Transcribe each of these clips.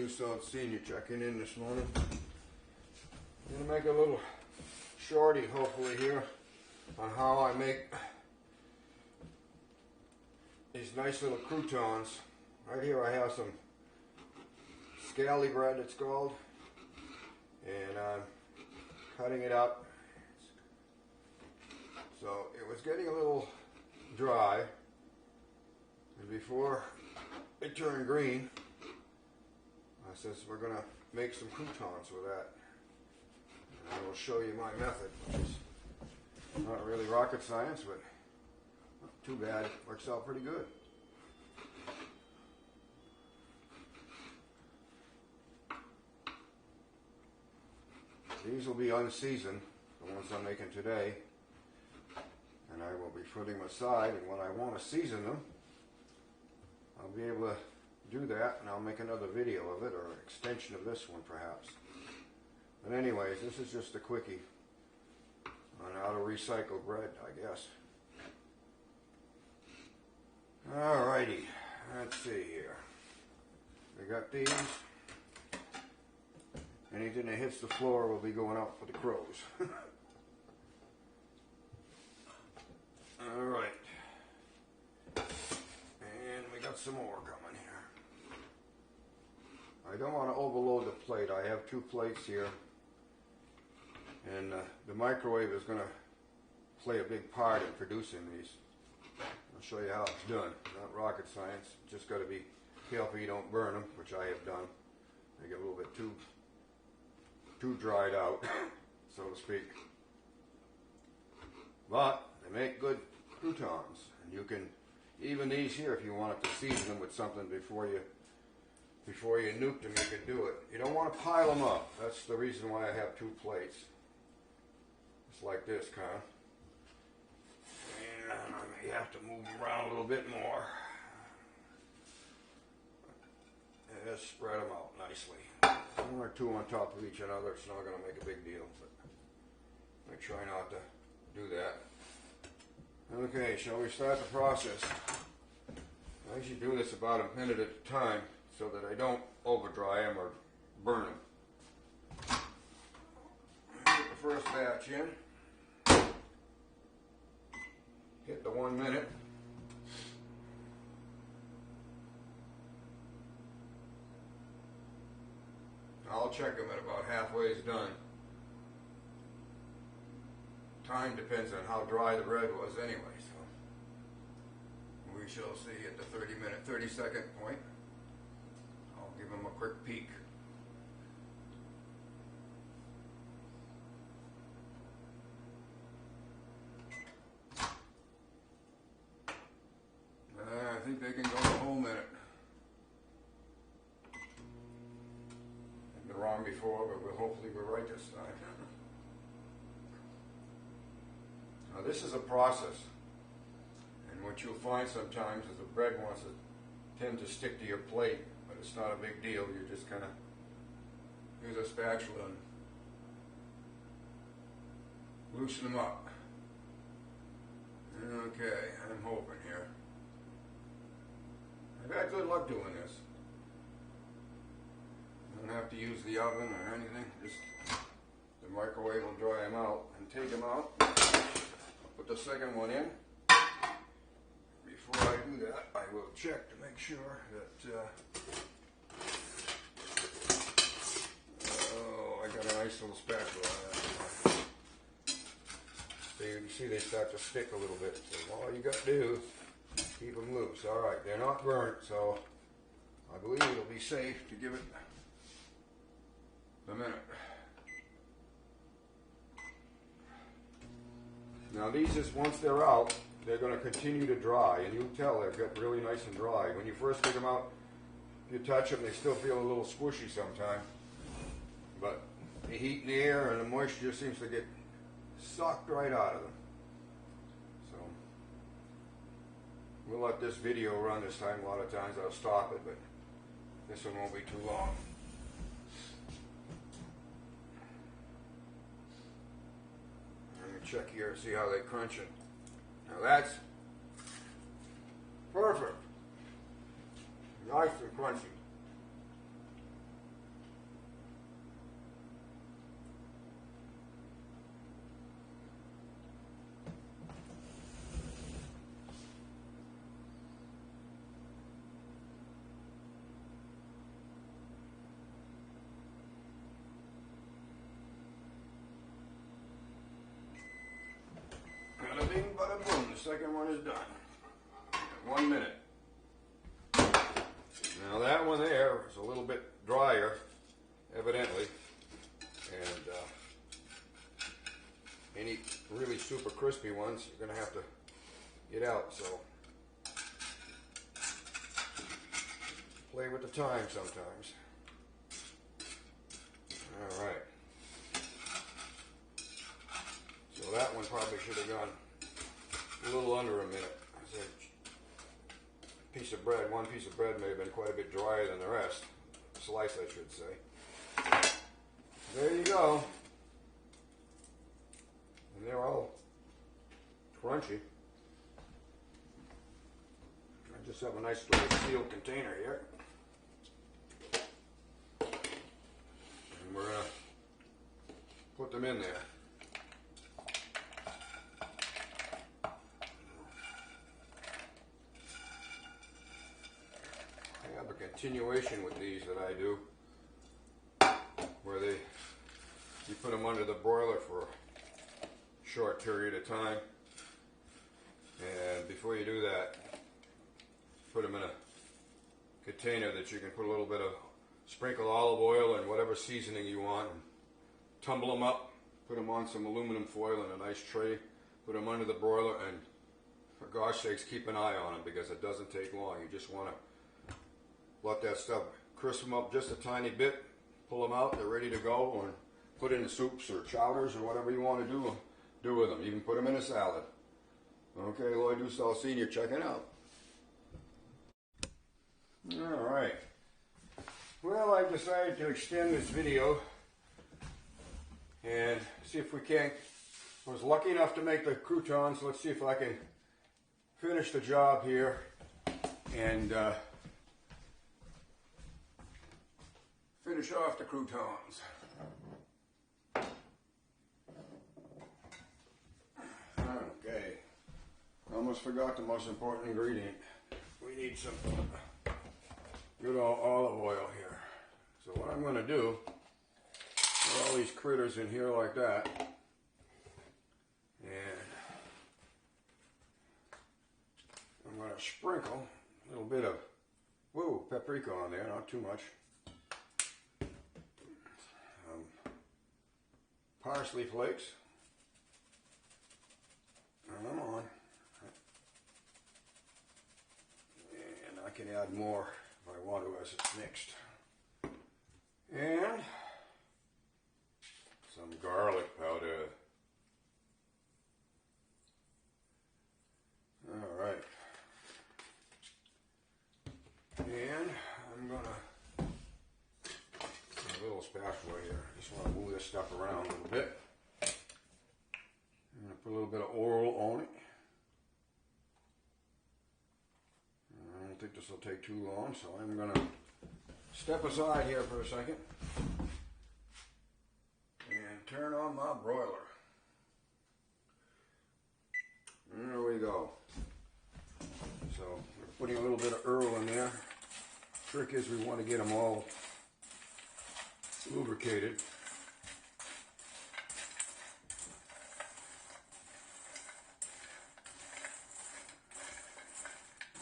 Croutons Senior checking in this morning. I'm going to make a little shorty, hopefully, here on how I make these nice little croutons. Right here I have some scally bread, it's called, and I'm cutting it up. So it was getting a little dry, and before it turned green, I says we're going to make some croutons with that. And I will show you my method, which is not really rocket science, but not too bad. It works out pretty good. These will be unseasoned, the ones I'm making today, and I will be putting them aside, and when I want to season them, I'll be able to do that, and I'll make another video of it, or an extension of this one perhaps. But anyways, this is just a quickie on how to recycle bread, I guess. Alrighty, let's see here. We got these. Anything that hits the floor will be going out for the crows. Alright. And we got some more coming here. I don't want to overload the plate. I have 2 plates here. And the microwave is going to play a big part in producing these. I'll show you how it's done. Not rocket science. Just got to be careful you don't burn them, which I have done. They get a little bit too dried out, so to speak. But they make good croutons, and you can, even these here, if you wanted to season them with something before you nuke them, you can do it. You don't want to pile them up. That's the reason why I have 2 plates. It's like this kind of. And I may have to move them around a little bit more. And just spread them out nicely. 1 or 2 on top of each other. It's not going to make a big deal, but I try not to do that. Okay, shall we start the process? I usually do this about a minute at a time so that I don't over dry them or burn them. Get the first batch in. Hit the 1 minute. I'll check them at about halfway done. Time depends on how dry the bread was anyway, so we shall see at the 30-second point. I'll give them a quick peek. I think they can go the whole minute. Wrong before, but hopefully we're right this time. Now this is a process, and what you'll find sometimes is the bread wants to tend to stick to your plate, but it's not a big deal. You just kind of use a spatula and loosen them up. Okay, I'm hoping here. I've had good luck doing this. Don't have to use the oven or anything, just the microwave will dry them out and take them out. I'll put the second one in. Before I do that, I will check to make sure that oh, I got a nice little spatula on that. So you can see they start to stick a little bit, so all you got to do is keep them loose. Alright, they're not burnt, so I believe it'll be safe to give it a minute. Now these, is once they're out, they're going to continue to dry, and you can tell they've got really nice and dry. When you first take them out, if you touch them, they still feel a little squishy sometimes, but the heat in the air and the moisture seems to get sucked right out of them. So we'll let this video run this time. A lot of times I'll stop it, but this one won't be too long. Check here and see how they crunch it. Now that's perfect. Nice and crunchy. second one is done. 1 minute. Now that one there is a little bit drier, evidently, and any really super crispy ones you're going to have to get out, so play with the time sometimes. Alright. So that one probably should have gone a little under a minute. One piece of bread may have been quite a bit drier than the rest. Slice, I should say. There you go. And they're all crunchy. I just have a nice little sealed container here. And we're going to put them in there. I have a continuation with these that I do where you put them under the broiler for a short period of time, and before you do that, put them in a container that you can put a little bit of sprinkle olive oil and whatever seasoning you want, and tumble them up, put them on some aluminum foil in a nice tray, put them under the broiler, and for gosh sakes, keep an eye on them because it doesn't take long. You just want to let that stuff crisp them up just a tiny bit, pull them out, they're ready to go, and put in soups or chowders or whatever you want to do with them. You can put them in a salad. Okay, Lloyd Dussel Sr. checking out. Alright. Well, I decided to extend this video and see if we can't. I was lucky enough to make the croutons. Let's see if I can finish the job here and finish off the croutons. Okay. Almost forgot the most important ingredient. We need some good old olive oil here. So what I'm going to do, put all these critters in here like that, and I'm going to sprinkle a little bit of paprika on there, not too much. Parsley flakes. Come on. And I can add more if I want to as it's mixed. And some garlic powder. Alright. And I'm going to a little spatula here. Just want to move this stuff around a little bit. I'm going to put a little bit of oil on it. I don't think this will take too long, so I'm going to step aside here for a second and turn on my broiler. There we go. So we're putting a little bit of Earl in there. Trick is we want to get them all lubricated.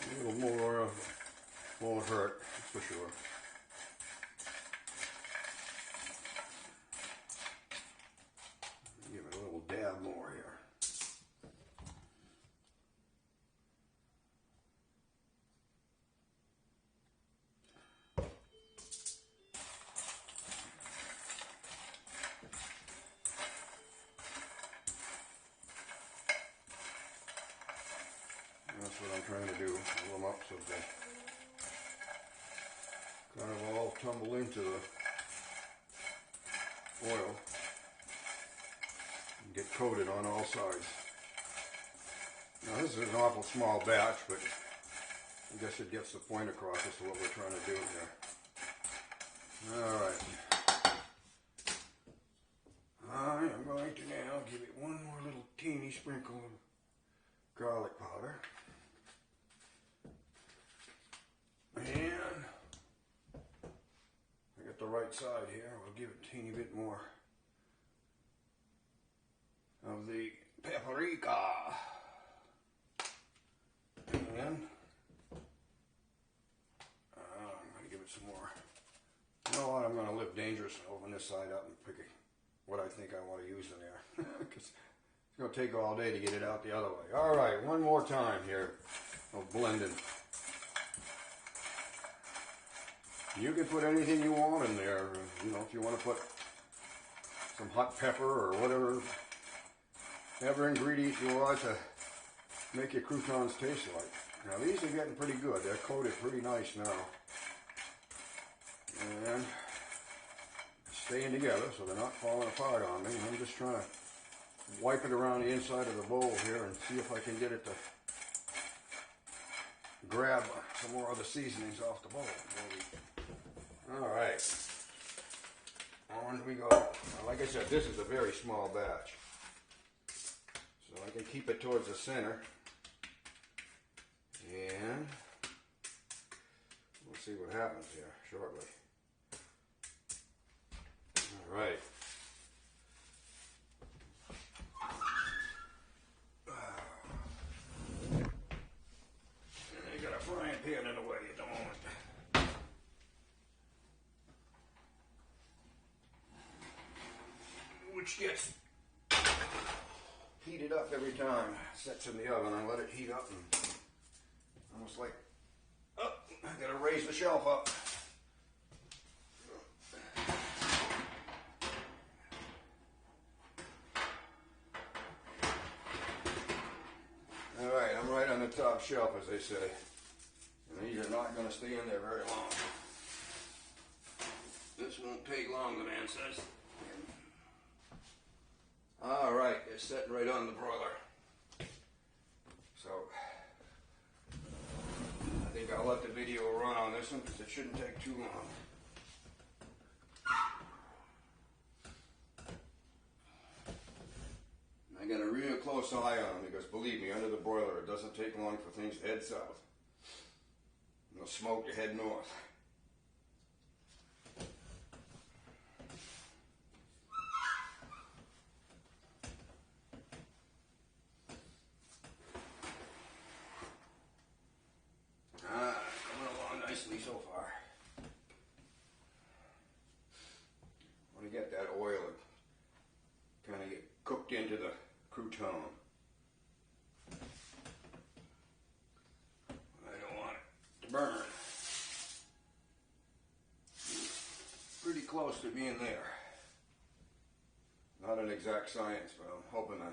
A little more won't hurt, that's for sure. Give it a little dab more here. That's what I'm trying to do, pull them up so they kind of all tumble into the oil and get coated on all sides. Now this is an awful small batch, but I guess it gets the point across as to what we're trying to do here. Alright. I am going to now give it one more little teeny sprinkle of garlic powder. And I got the right side here. We'll give it a teeny bit more of the paprika. And I'm going to give it some more. You know what? I'm going to live dangerous and open this side up and pick what I think I want to use in there. Because it's going to take all day to get it out the other way. All right, one more time here of blending. You can put anything you want in there. You know, if you want to put some hot pepper or whatever ingredient you want to make your croutons taste like. Now these are getting pretty good. They're coated pretty nice now. And staying together so they're not falling apart on me. I'm just trying to wipe it around the inside of the bowl here and see if I can get it to grab some more of the seasonings off the bowl. All right, on we go. Now, like I said, this is a very small batch, so I can keep it towards the center, and we'll see what happens here shortly. All right. I got a frying pan in the way at the moment. Which gets heated up every time. Sets in the oven. I let it heat up and almost like, oh, I gotta raise the shelf up. All right, I'm right on the top shelf, as they say. And these are not gonna stay in there very long. This won't take long, the man says. All right, it's setting right on the broiler. So, I think I'll let the video run on this one because it shouldn't take too long. I got a real close eye on them because believe me, under the broiler, it doesn't take long for things to head south. And the smoke to head north. So far. I want to get that oil kind of get cooked into the crouton. I don't want it to burn. Pretty close to being there. Not an exact science, but I'm hoping to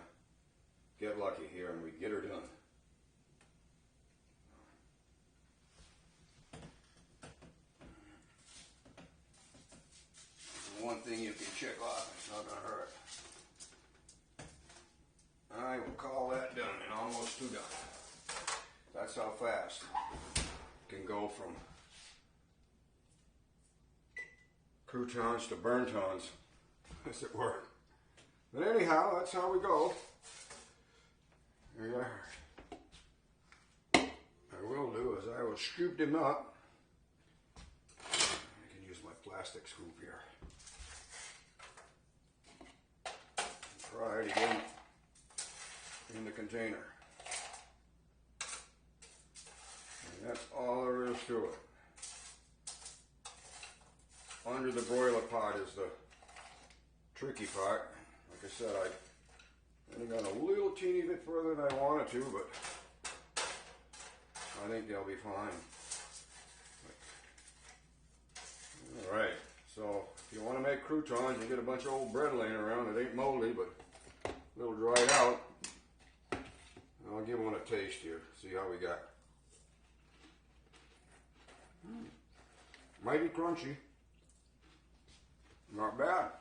get lucky here and we get her done. One thing you can check off, it's not going to hurt. I will call that done and almost too done. That's how fast it can go from croutons to burntons, as it were. But anyhow, that's how we go. Yeah. I will do is I will scoop them up. I can use my plastic scoop here. Try to get them in the container. And that's all there is to it. Under the broiler part is the tricky part. Like I said, I only got a little teeny bit further than I wanted to, but I think they'll be fine. All right, so if you want to make croutons, you get a bunch of old bread laying around. It ain't moldy, but a little dried out. I'll give one a taste here, see how we got. Mighty crunchy. Not bad.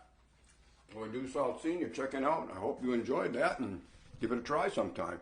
Well, I do Saltine, you're checking out. I hope you enjoyed that and give it a try sometime.